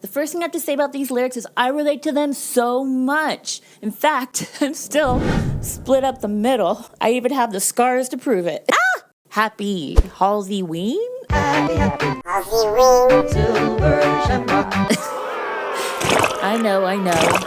The first thing I have to say about these lyrics is I relate to them so much. In fact, I'm still split up the middle. I even have the scars to prove it. Ah! Happy Halsey Ween? Happy Halsey Ween. Silver shamrock. I know.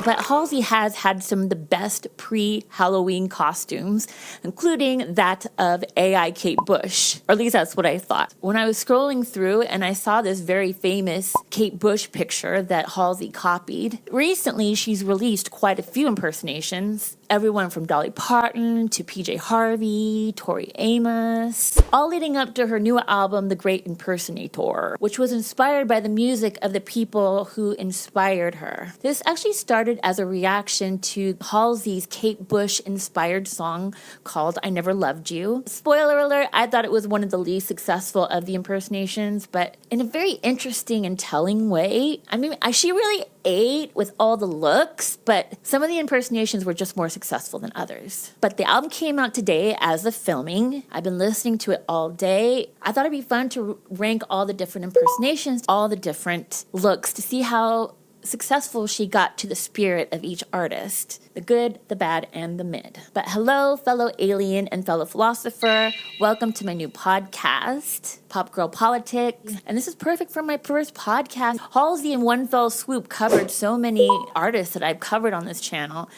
But Halsey has had some of the best pre-Halloween costumes, including that of AI Kate Bush. Or at least that's what I thought. When I was scrolling through and I saw this very famous Kate Bush picture that Halsey copied, recently she's released quite a few impersonations. Everyone from Dolly Parton to PJ Harvey, Tori Amos, all leading up to her new album, The Great Impersonator, which was inspired by the music of the people who inspired her. This actually started as a reaction to Halsey's Kate Bush-inspired song called I Never Loved You. Spoiler alert, I thought it was one of the least successful of the impersonations, but in a very interesting and telling way. I mean, she really ate with all the looks, but some of the impersonations were just more successful than others. But the album came out today as of filming. I've been listening to it all day. I thought it'd be fun to rank all the different impersonations, all the different looks, to see how successful she got to the spirit of each artist. The good, the bad, and the mid. But hello, fellow alien and fellow philosopher. Welcome to my new podcast, Pop Girl Politics. And this is perfect for my first podcast. Halsey in one fell swoop covered so many artists that I've covered on this channel.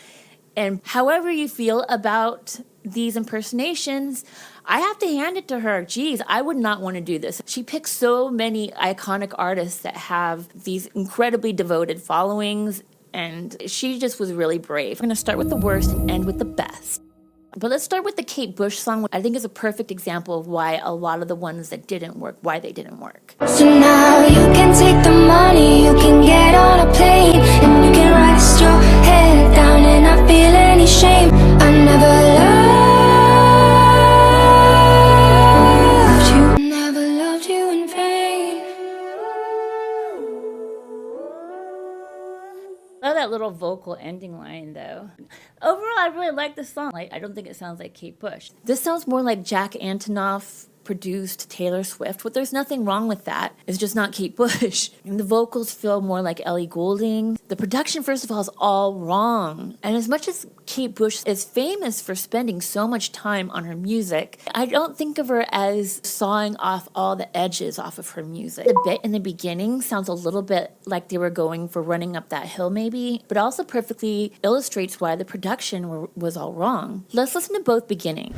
And however you feel about these impersonations, I have to hand it to her. Geez, I would not want to do this. She picks so many iconic artists that have these incredibly devoted followings, and she just was really brave. We're going to start with the worst and end with the best. But let's start with the Kate Bush song. I think is a perfect example of why a lot of the ones that didn't work, why they didn't work. So now you can take the money, you can get on a plane, and you can rest your head down and not feel any shame. I never loved you in vain. I love that little vocal ending line, though. Overall, I really like the song. I don't think it sounds like Kate Bush. This sounds more like Jack Antonoff produced Taylor Swift, but there's nothing wrong with that. It's just not Kate Bush. And the vocals feel more like Ellie Goulding. The production, first of all, is all wrong. And as much as Kate Bush is famous for spending so much time on her music, I don't think of her as sawing off all the edges off of her music. The bit in the beginning sounds a little bit like they were going for Running Up That Hill maybe, but also perfectly illustrates why the production was all wrong. Let's listen to both beginnings.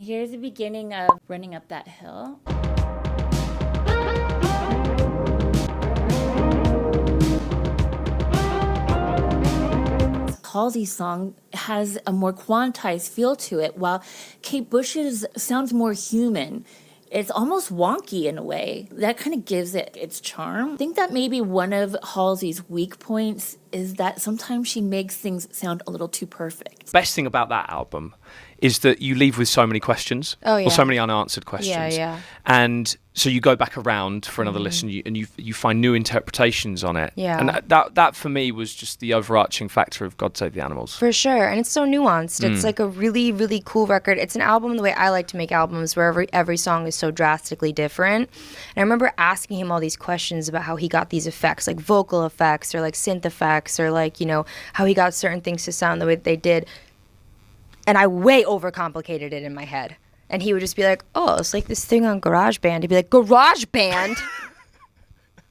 Here's the beginning of Running Up That Hill. Halsey's song has a more quantized feel to it, while Kate Bush's sounds more human. It's almost wonky in a way. That kind of gives it its charm. I think that maybe one of Halsey's weak points is that sometimes she makes things sound a little too perfect. Best thing about that album is that you leave with so many questions, or so many unanswered questions. Yeah. And so you go back around for another listen, and you find new interpretations on it. Yeah. And that for me was just the overarching factor of God Save the Animals. For sure. And it's so nuanced. It's like a really, really cool record. It's an album the way I like to make albums, where every song is so drastically different. And I remember asking him all these questions about how he got these effects, like vocal effects or like synth effects, or like, how he got certain things to sound the way that they did. And I way overcomplicated it in my head. And he would just be like, oh, it's like this thing on GarageBand. He'd be like, GarageBand?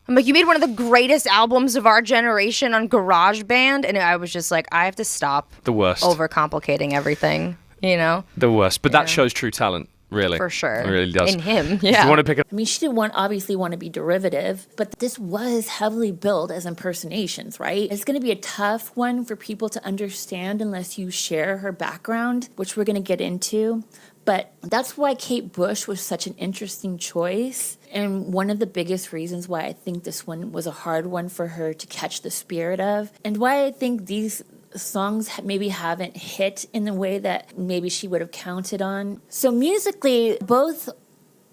I'm like, you made one of the greatest albums of our generation on GarageBand? And I was just like, I have to stop The worst. overcomplicating everything, The worst. But that shows true talent, really. For sure. It really does. In him, If you want to pick I mean, she didn't obviously want to be derivative, but this was heavily built as impersonations, right? It's going to be a tough one for people to understand unless you share her background, which we're going to get into. But that's why Kate Bush was such an interesting choice, and one of the biggest reasons why I think this one was a hard one for her to catch the spirit of, and why I think these songs maybe haven't hit in the way that maybe she would have counted on. So musically, both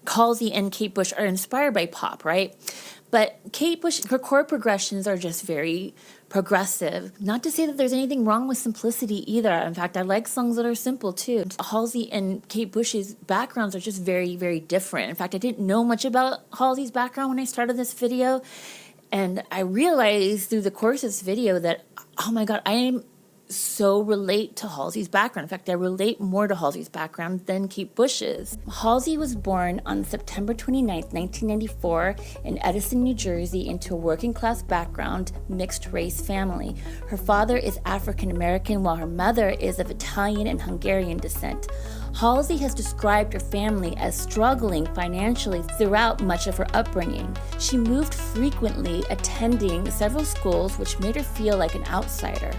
Halsey and Kate Bush are inspired by pop, right? But Kate Bush, her chord progressions are just very progressive. Not to say that there's anything wrong with simplicity either. In fact, I like songs that are simple too. Halsey and Kate Bush's backgrounds are just very, very different. In fact, I didn't know much about Halsey's background when I started this video. And I realized through the course of this video that, oh my God, I am so relate to Halsey's background. In fact, I relate more to Halsey's background than Kate Bush's. Halsey was born on September 29th, 1994 in Edison, New Jersey into a working class background, mixed race family. Her father is African American while her mother is of Italian and Hungarian descent. Halsey has described her family as struggling financially throughout much of her upbringing. She moved frequently, attending several schools, which made her feel like an outsider.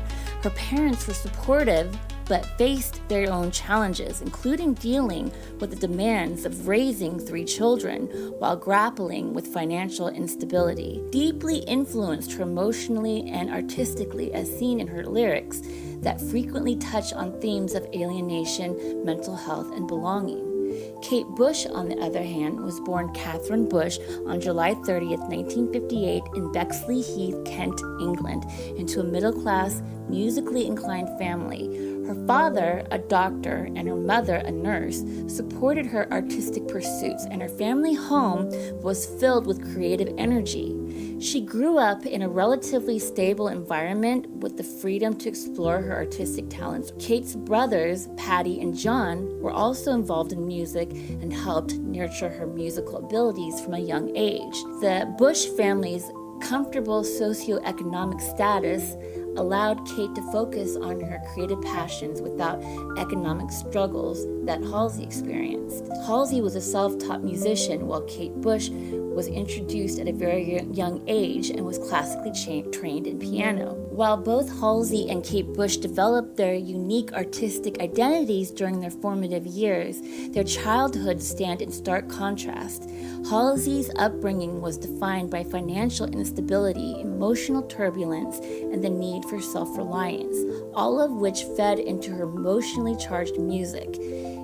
Her parents were supportive, but faced their own challenges, including dealing with the demands of raising 3 children while grappling with financial instability. Deeply influenced her emotionally and artistically, as seen in her lyrics that frequently touch on themes of alienation, mental health, and belonging. Kate Bush, on the other hand, was born Catherine Bush on July 30th, 1958 in Bexley Heath, Kent, England, into a middle-class, musically inclined family. Her father, a doctor, and her mother, a nurse, supported her artistic pursuits, and her family home was filled with creative energy. She grew up in a relatively stable environment with the freedom to explore her artistic talents. Kate's brothers, Patty and John, were also involved in music and helped nurture her musical abilities from a young age. The Bush family's comfortable socioeconomic status allowed Kate to focus on her creative passions without economic struggles that Halsey experienced. Halsey was a self-taught musician, while Kate Bush was introduced at a very young age and was classically trained in piano. While both Halsey and Kate Bush developed their unique artistic identities during their formative years, their childhoods stand in stark contrast. Halsey's upbringing was defined by financial instability, emotional turbulence, and the need for self-reliance, all of which fed into her emotionally charged music.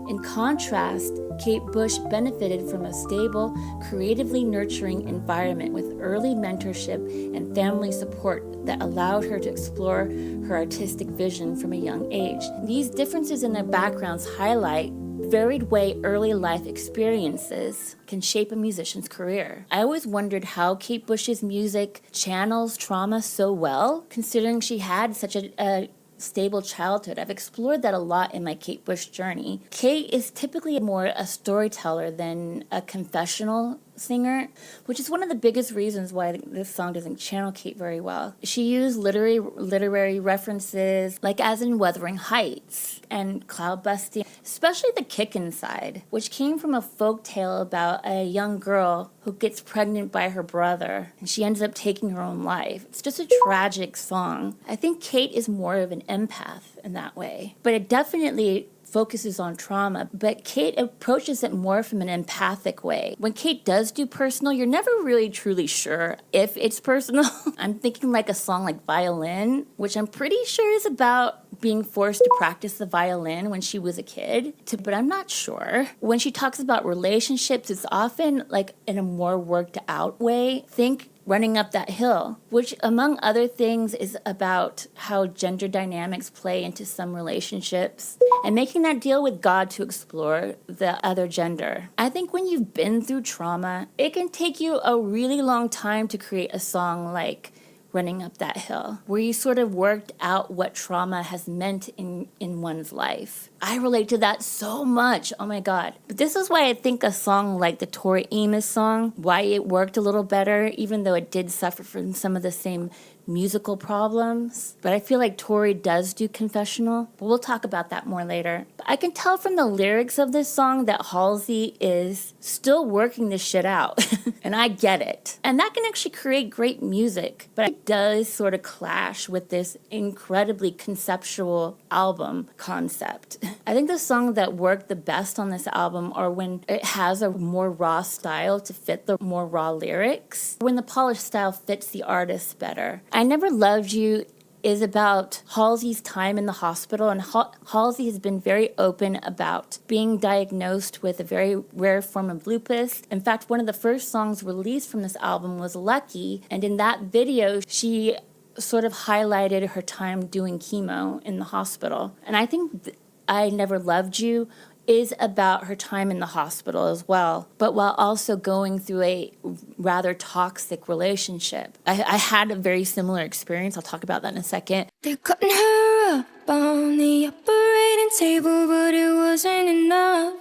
In contrast, Kate Bush benefited from a stable, creatively nurturing environment with early mentorship and family support that allowed her to explore her artistic vision from a young age. These differences in their backgrounds highlight the varied way early life experiences can shape a musician's career. I always wondered how Kate Bush's music channels trauma so well, considering she had such a stable childhood. I've explored that a lot in my Kate Bush journey. Kate is typically more a storyteller than a confessional singer, which is one of the biggest reasons why this song doesn't channel Kate very well. She used literary references, like as in Wuthering Heights and Cloud Busting, especially the Kickin' side, which came from a folk tale about a young girl who gets pregnant by her brother, and she ends up taking her own life. It's just a tragic song. I think Kate is more of an empath in that way, but it definitely focuses on trauma, but Kate approaches it more from an empathic way. When Kate does do personal, you're never really truly sure if it's personal. I'm thinking like a song like Violin, which I'm pretty sure is about being forced to practice the violin when she was a kid, but I'm not sure. When she talks about relationships, it's often like in a more worked out way. Think Running Up That Hill, which among other things is about how gender dynamics play into some relationships and making that deal with God to explore the other gender. I think when you've been through trauma, it can take you a really long time to create a song like Running Up That Hill, where you sort of worked out what trauma has meant in one's life. I relate to that so much. Oh my God. But this is why I think a song like the Tori Amos song, why it worked a little better, even though it did suffer from some of the same musical problems. But I feel like Tori does do confessional. But we'll talk about that more later. But I can tell from the lyrics of this song that Halsey is still working this shit out. And I get it. And that can actually create great music. But it does sort of clash with this incredibly conceptual album concept. I think the songs that work the best on this album are when it has a more raw style to fit the more raw lyrics, when the polished style fits the artist better. I Never Loved You is about Halsey's time in the hospital. And Halsey has been very open about being diagnosed with a very rare form of lupus. In fact, one of the first songs released from this album was Lucky. And in that video, she sort of highlighted her time doing chemo in the hospital. And I think I Never Loved You is about her time in the hospital as well, but while also going through a rather toxic relationship. I had a very similar experience. I'll talk about that in a second. They're cutting her up on the operating table, but it wasn't enough.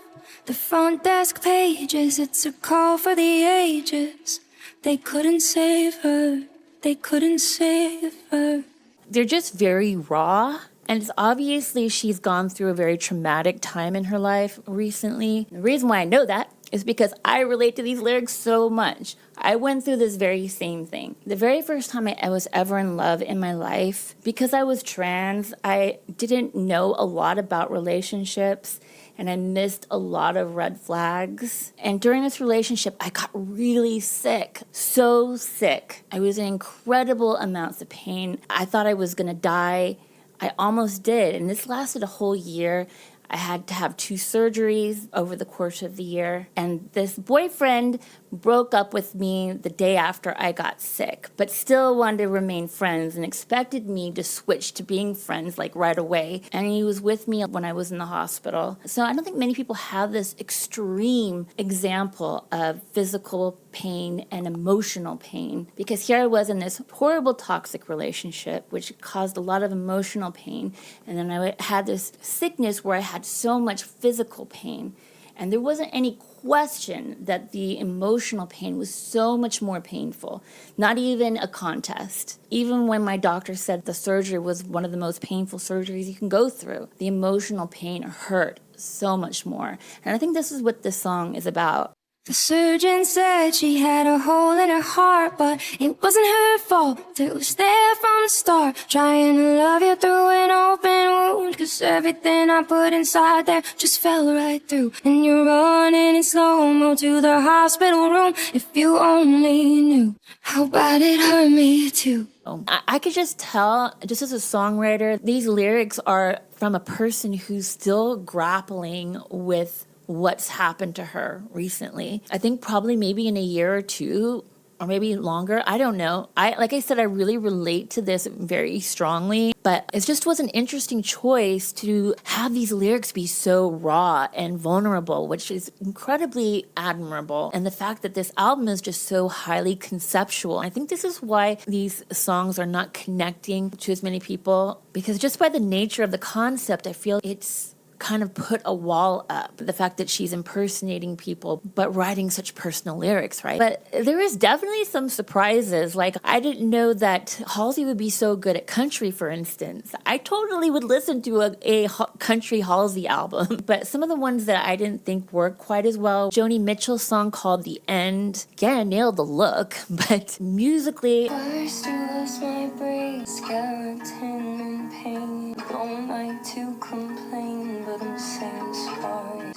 The front desk pages, it's a call for the ages. They couldn't save her. They couldn't save her. They're just very raw. And it's obviously she's gone through a very traumatic time in her life recently. The reason why I know that is because I relate to these lyrics so much. I went through this very same thing. The very first time I was ever in love in my life, because I was trans, I didn't know a lot about relationships. And I missed a lot of red flags. And during this relationship, I got really sick, so sick. I was in incredible amounts of pain. I thought I was gonna die. I almost did. And this lasted a whole year. I had to have 2 surgeries over the course of the year. And this boyfriend broke up with me the day after I got sick, but still wanted to remain friends and expected me to switch to being friends like right away. And he was with me when I was in the hospital. So I don't think many people have this extreme example of physical pain and emotional pain, because here I was in this horrible toxic relationship, which caused a lot of emotional pain. And then I had this sickness where I had so much physical pain. And there wasn't any question that the emotional pain was so much more painful. Not even a contest. Even when my doctor said the surgery was one of the most painful surgeries you can go through, the emotional pain hurt so much more. And I think this is what this song is about. The surgeon said she had a hole in her heart, but it wasn't her fault. It was there from the start, trying to love you through an open wound. 'Cause everything I put inside there just fell right through. And you're running in slow-mo to the hospital room. If you only knew how bad it hurt me too. I could just tell, just as a songwriter, these lyrics are from a person who's still grappling with what's happened to her recently. I think probably maybe in a year or two, or maybe longer. I don't know. Like I said, I really relate to this very strongly, but it just was an interesting choice to have these lyrics be so raw and vulnerable, which is incredibly admirable. And the fact that this album is just so highly conceptual. I think this is why these songs are not connecting to as many people, because just by the nature of the concept, I feel it's kind of put a wall up. The fact that she's impersonating people, but writing such personal lyrics, right? But there is definitely some surprises. Like, I didn't know that Halsey would be so good at country, for instance. I totally would listen to a country Halsey album, but some of the ones that I didn't think worked quite as well. Joni Mitchell's song called The End. Yeah, I nailed the look, but musically... First you lost my brain, skeleton in pain. Don't like to complain, but I'm saying sorry.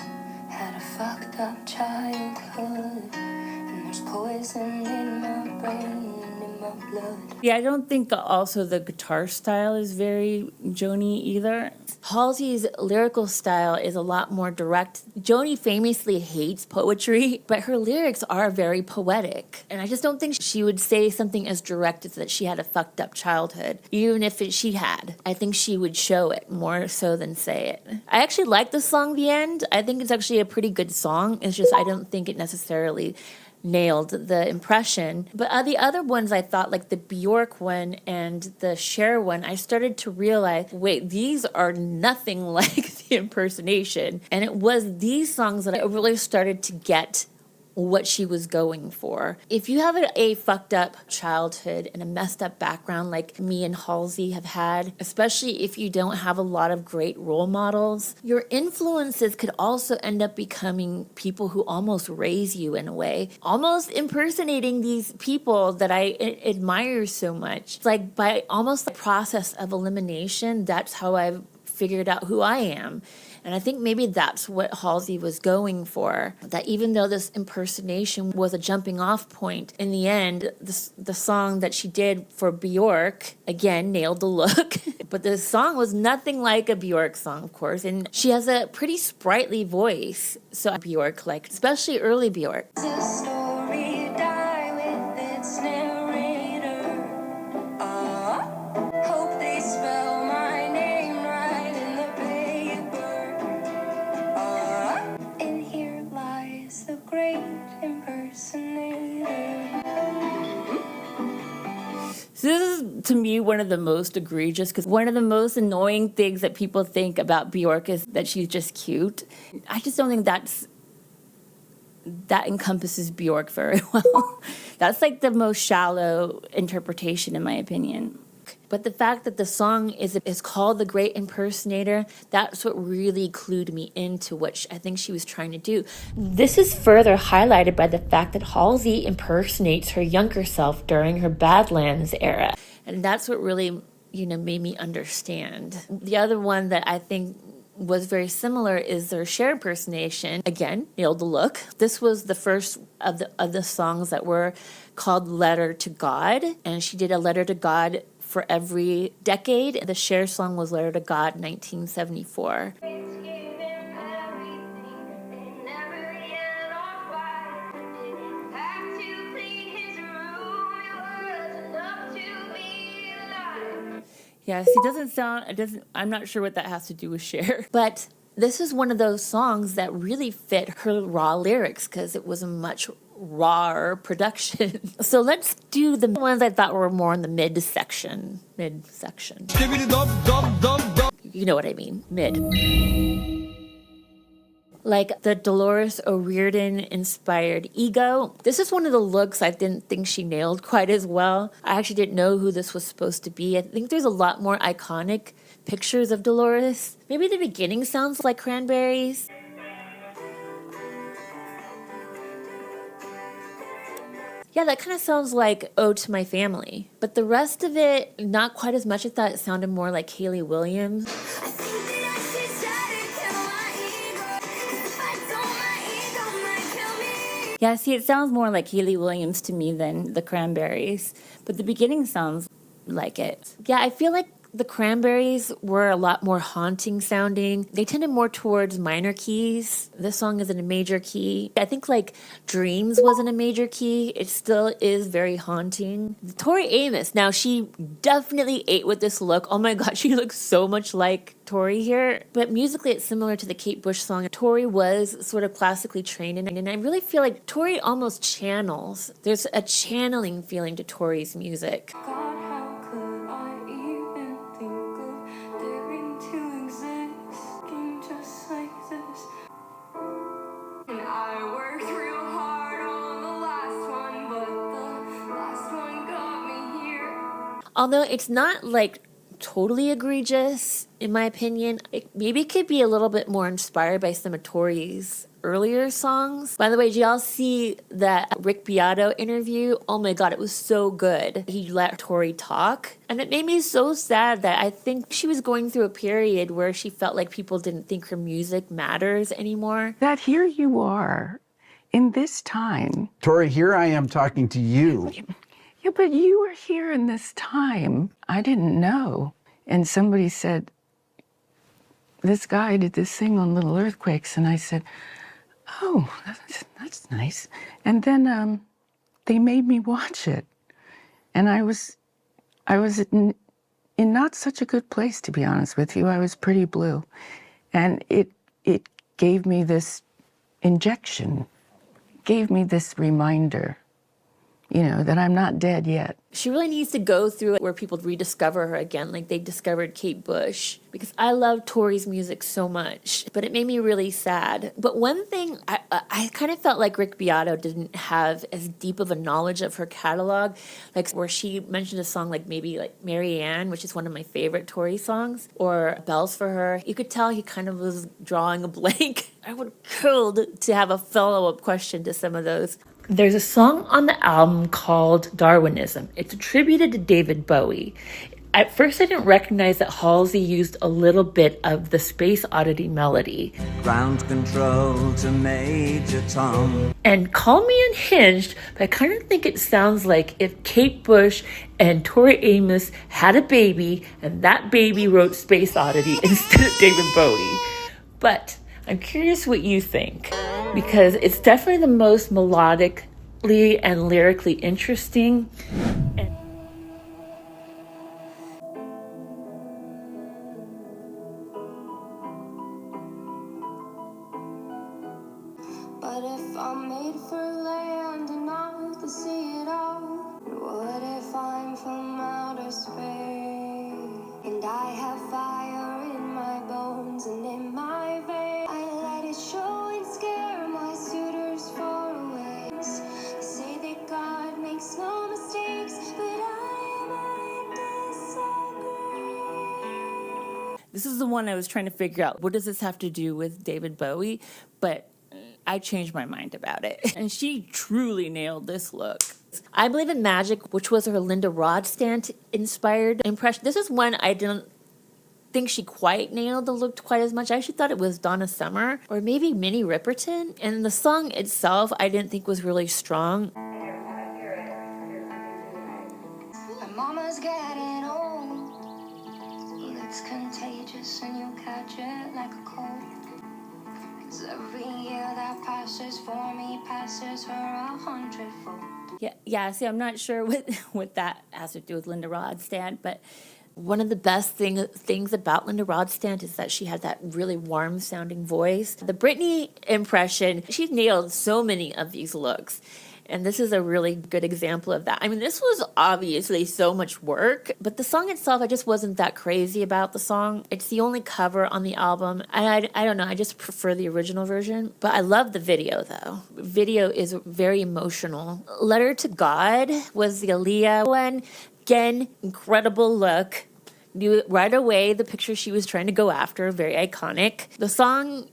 Had a fucked up childhood, and there's poison in my brain and in my blood. Yeah, I don't think also the guitar style is very Joni either. Halsey's lyrical style is a lot more direct. Joni famously hates poetry, but her lyrics are very poetic. And I just don't think she would say something as direct as that she had a fucked up childhood, even if she had. I think she would show it more so than say it. I actually like the song The End. I think it's actually a pretty good song. It's just I don't think it necessarily nailed the impression. But the other ones I thought, like the Björk one and the CHER one, I started to realize, wait, these are nothing like the impersonation. And it was these songs that I really started to get what she was going for. If you have a fucked up childhood and a messed up background like me and Halsey have had, especially if you don't have a lot of great role models, your influences could also end up becoming people who almost raise you in a way, almost impersonating these people that I admire so much. It's like by almost the process of elimination, that's how I've figured out who I am. And I think maybe that's what Halsey was going for. That even though this impersonation was a jumping off point, in the end, the song that she did for Björk, again, nailed the look. But the song was nothing like a Björk song, of course. And she has a pretty sprightly voice. So Björk, like, especially early Björk. So this is, to me, one of the most egregious, because one of the most annoying things that people think about Björk is that she's just cute. I just don't think that encompasses Björk very well. That's like the most shallow interpretation, in my opinion. But the fact that the song is called The Great Impersonator, that's what really clued me into what I think she was trying to do. This is further highlighted by the fact that Halsey impersonates her younger self during her Badlands era. And that's what really, made me understand. The other one that I think was very similar is their CHER impersonation. Again, nailed the look. This was the first of the songs that were called Letter to God. And she did a Letter to God for every decade. The CHER song was Letter to God, 1974. Yes, I'm not sure what that has to do with CHER. But this is one of those songs that really fit her raw lyrics because it was a much rawer production. So let's do the ones I thought were more in the mid section. You know what I mean, mid. Like the Dolores Riordan inspired Ego. This is one of the looks I didn't think she nailed quite as well. I actually didn't know who this was supposed to be. I think there's a lot more iconic pictures of Dolores. Maybe the beginning sounds like Cranberries. Yeah, that kind of sounds like Ode to My Family. But the rest of it, not quite as much. I thought it sounded more like Hayley Williams. Yeah, see, it sounds more like Hayley Williams to me than the Cranberries. But the beginning sounds like it. Yeah, I feel like the Cranberries were a lot more haunting sounding. They tended more towards minor keys. This song is in a major key. I think like Dreams was in a major key. It still is very haunting. Tori Amos, now she definitely ate with this look. Oh my God, she looks so much like Tori here. But musically it's similar to the Kate Bush song. Tori was sort of classically trained in it, and I really feel like Tori almost channels. There's a channeling feeling to Tori's music. Although it's not like totally egregious, in my opinion, maybe it could be a little bit more inspired by some of Tori's earlier songs. By the way, did y'all see that Rick Beato interview? Oh my God, it was so good. He let Tori talk. And it made me so sad that I think she was going through a period where she felt like people didn't think her music matters anymore. That here you are in this time. Tori, here I am talking to you. Yeah, but you were here in this time. I didn't know. And somebody said, this guy did this thing on Little Earthquakes. And I said, oh, that's nice. And then they made me watch it. And I was in not such a good place, to be honest with you. I was pretty blue. And it gave me this injection, gave me this reminder, that I'm not dead yet. She really needs to go through it where people rediscover her again, like they discovered Kate Bush. Because I love Tori's music so much, but it made me really sad. But one thing, I kind of felt like Rick Beato didn't have as deep of a knowledge of her catalog, like where she mentioned a song like maybe like Mary Ann, which is one of my favorite Tori songs, or Bells for Her. You could tell he kind of was drawing a blank. I would kill to have a follow-up question to some of those. There's a song on the album called Darwinism. It's attributed to David Bowie. At first, I didn't recognize that Halsey used a little bit of the Space Oddity melody. Ground control to Major Tom. And call me unhinged, but I kind of think it sounds like if Kate Bush and Tori Amos had a baby, and that baby wrote Space Oddity instead of David Bowie. But I'm curious what you think, because it's definitely the most melodically and lyrically interesting. But if I'm made for land enough to see it all, what if I'm from outer space? And I have fire in my bones and in my veins. I let it show and scare my suitors far away. Say that God makes no mistakes, but I might disagree. This is the one I was trying to figure out. What does this have to do with David Bowie? But I changed my mind about it. And she truly nailed this look. I Believe in Magic, which was her Linda Ronstadt inspired impression. This is one I didn't think she quite nailed the look quite as much. I actually thought it was Donna Summer or maybe Minnie Riperton. And the song itself I didn't think was really strong. My mama's getting old. It's contagious and you catch it like a cold. Every year that passes for me passes her 100-fold. Yeah. See, I'm not sure what that has to do with Linda Ronstadt, but one of the best things about Linda Ronstadt is that she had that really warm-sounding voice. The Britney impression, she nailed so many of these looks. And this is a really good example of that. I mean, this was obviously so much work, but the song itself, I just wasn't that crazy about the song. It's the only cover on the album. And I don't know, I just prefer the original version. But I love the video, though. Video is very emotional. Letter to God was the Aaliyah one. Again, incredible look. Knew right away the picture she was trying to go after, very iconic. The song...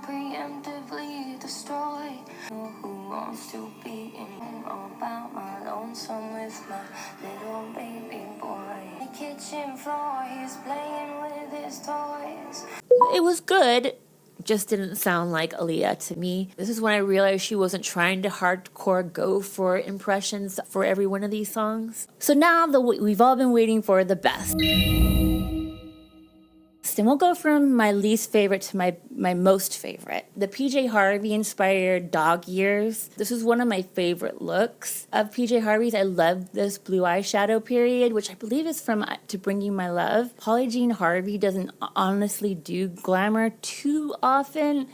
Preemptively destroy. Who wants to be in about my lonesome with my little baby boy? The kitchen floor, he's playing with his toys. It was good, just didn't sound like Aaliyah to me. This is when I realized she wasn't trying to hardcore go for impressions for every one of these songs. So now we've all been waiting for the best. And we'll go from my least favorite to my most favorite. The PJ Harvey inspired Dog Years. This is one of my favorite looks of PJ Harvey's. I love this blue eyeshadow period, which I believe is from To Bring You My Love. Polly Jean Harvey doesn't honestly do glamour too often.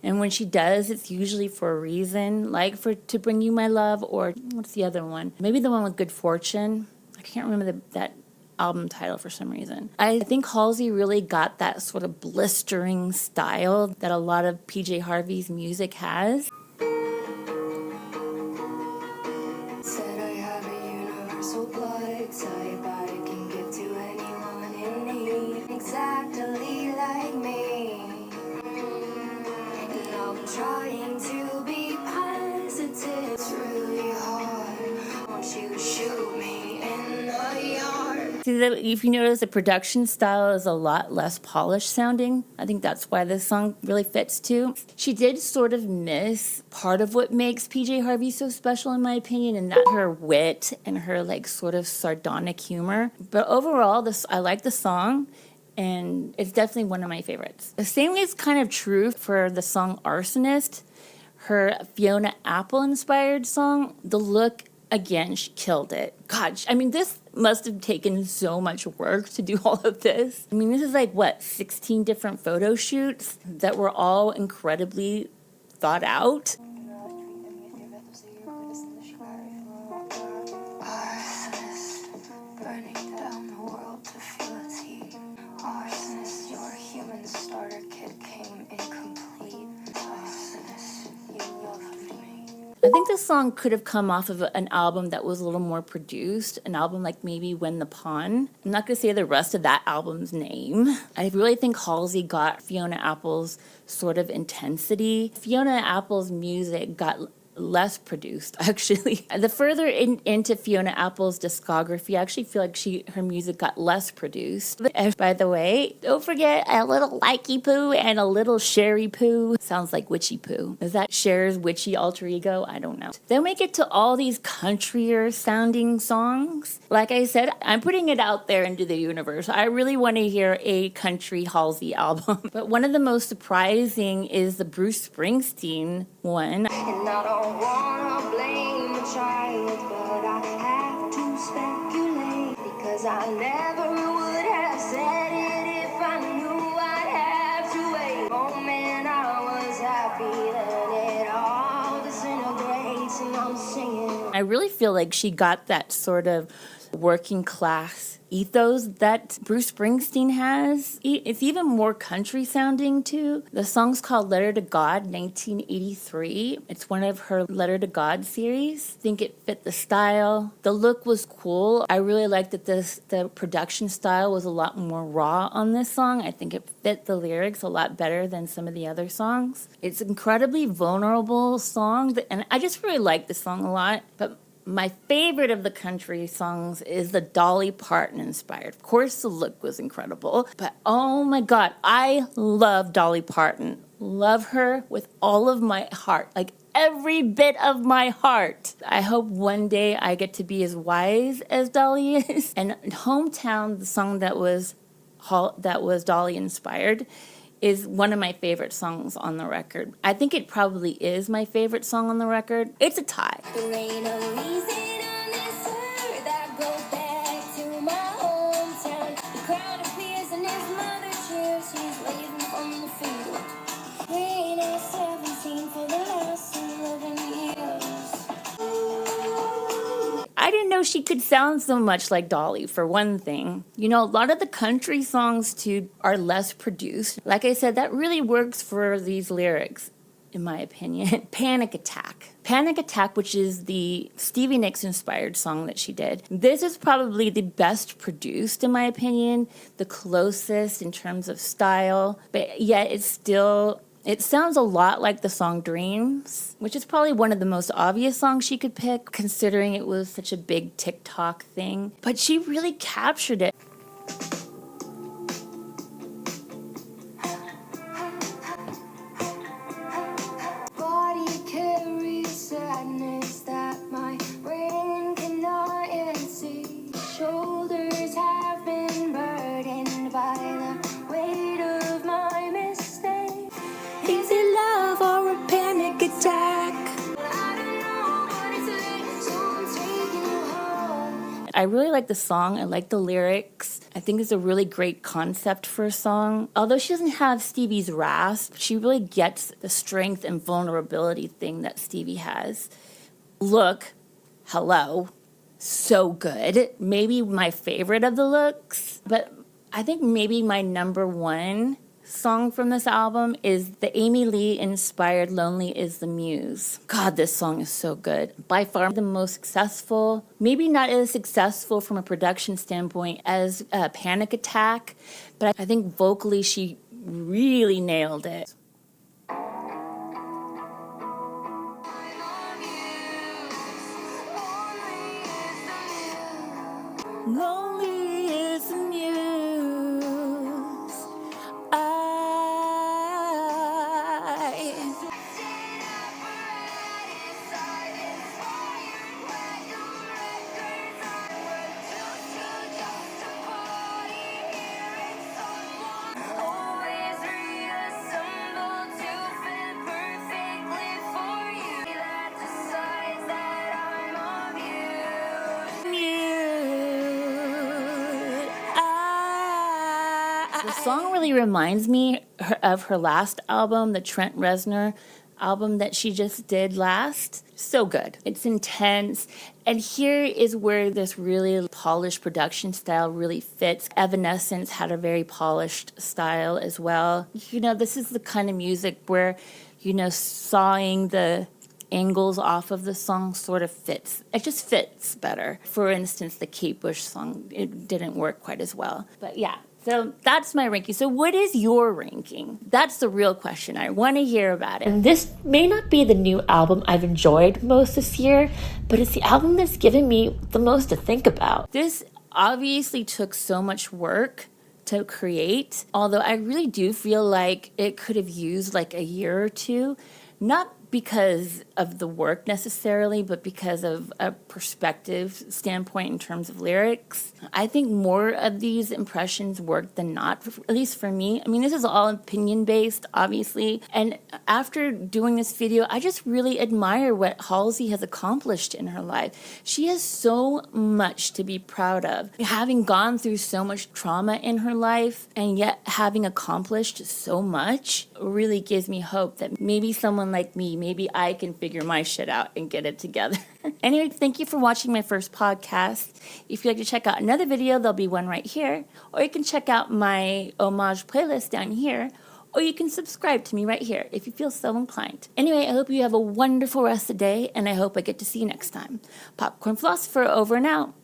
And when she does, it's usually for a reason, like for To Bring You My Love, or what's the other one? Maybe the one with Good Fortune. I can't remember that album title for some reason. I think Halsey really got that sort of blistering style that a lot of PJ Harvey's music has. Said I have a universal blood type I can give to anyone in need, exactly like me. And I'm trying to be positive. It's really hard. Won't you shoot me in the yard? See, if you notice, the production style is a lot less polished sounding. I think that's why this song really fits too. She did sort of miss part of what makes PJ Harvey so special, in my opinion, and that's her wit and her like sort of sardonic humor. But overall, I like the song, and it's definitely one of my favorites. The same is kind of true for the song Arsonist, her Fiona Apple inspired song. The look, again, she killed it. God, I mean, this must have taken so much work to do all of this. I mean, this is like, 16 different photo shoots that were all incredibly thought out. Arsonist, burning down the world to feel its heat. Arsonist, your human starter kit came incomplete. Arsonist, you loved me. I think this song could have come off of an album that was a little more produced, an album like maybe When the Pawn. I'm not going to say the rest of that album's name. I really think Halsey got Fiona Apple's sort of intensity. Fiona Apple's music got less produced, actually. The further into Fiona Apple's discography, I actually feel like her music got less produced. And by the way, don't forget a little likey poo and a little sherry poo. Sounds like witchy poo. Is that Cher's witchy alter ego? I don't know. Then we get to all these countryer sounding songs. Like I said, I'm putting it out there into the universe. I really want to hear a country Halsey album. But one of the most surprising is the Bruce Springsteen one. And I don't wanna blame a child, but I have to speculate, because I never would have said it if I knew I'd have to wait. Moment I was happy, then it all disintegrates, and I'm singing. I really feel like she got that sort of working class ethos that Bruce Springsteen has. It's even more country sounding too. The song's called Letter to God, 1983. It's one of her Letter to God series. I think it fit the style. The look was cool. I really liked that the production style was a lot more raw on this song. I think it fit the lyrics a lot better than some of the other songs. It's an incredibly vulnerable song, and I just really like this song a lot. But my favorite of the country songs is the Dolly Parton inspired. Of course, the look was incredible, but oh my God, I love Dolly Parton. Love her with all of my heart, like every bit of my heart. I hope one day I get to be as wise as Dolly is. And Hometown, the song that was Dolly inspired, is one of my favorite songs on the record. I think it probably is my favorite song on the record. It's a tie. There ain't no reason on this earth that goes back to my hometown. The crowd appears and his mother cheers. He's waving from the field. Rain at 17 for the last 11 years. I didn't know she could sound so much like Dolly, for one thing. You know, a lot of the country songs, too, are less produced. Like I said, that really works for these lyrics, in my opinion. Panic Attack. Panic Attack, which is the Stevie Nicks inspired song that she did. This is probably the best produced, in my opinion, the closest in terms of style, but yet it sounds a lot like the song Dreams, which is probably one of the most obvious songs she could pick, considering it was such a big TikTok thing. But she really captured it. Body carries sadness that my brain cannot yet see. Shoulders have been burdened by the weight of my mistake. Is it love or a panic attack? I don't know what it's like, so I'm taking you home. I really like the song. I like the lyrics. I think it's a really great concept for a song. Although she doesn't have Stevie's rasp, she really gets the strength and vulnerability thing that Stevie has. Look, hello, so good. Maybe my favorite of the looks, but I think maybe my number one song from this album is the Amy Lee inspired Lonely is the Muse. God, this song is so good. By far the most successful, maybe not as successful from a production standpoint as Panic Attack, but I think vocally she really nailed it. Lonely is the Muse. The song really reminds me of her last album, the Trent Reznor album that she just did last. So good. It's intense. And here is where this really polished production style really fits. Evanescence had a very polished style as well. You know, this is the kind of music where, you know, sawing the angles off of the song sort of fits. It just fits better. For instance, the Kate Bush song, it didn't work quite as well. But yeah, so that's my ranking. So what is your ranking? That's the real question. I want to hear about it. And this may not be the new album I've enjoyed most this year, but it's the album that's given me the most to think about. This obviously took so much work to create, although I really do feel like it could have used like a year or two, not because of the work necessarily, but because of a perspective standpoint in terms of lyrics. I think more of these impressions work than not, at least for me. I mean, this is all opinion-based, obviously. And after doing this video, I just really admire what Halsey has accomplished in her life. She has so much to be proud of. Having gone through so much trauma in her life, and yet having accomplished so much, really gives me hope that maybe someone like me, maybe I can figure my shit out and get it together. Anyway, thank you for watching my first podcast. If you'd like to check out another video, there'll be one right here. Or you can check out my homage playlist down here. Or you can subscribe to me right here if you feel so inclined. Anyway, I hope you have a wonderful rest of the day, and I hope I get to see you next time. Popcorn Philosopher over and out.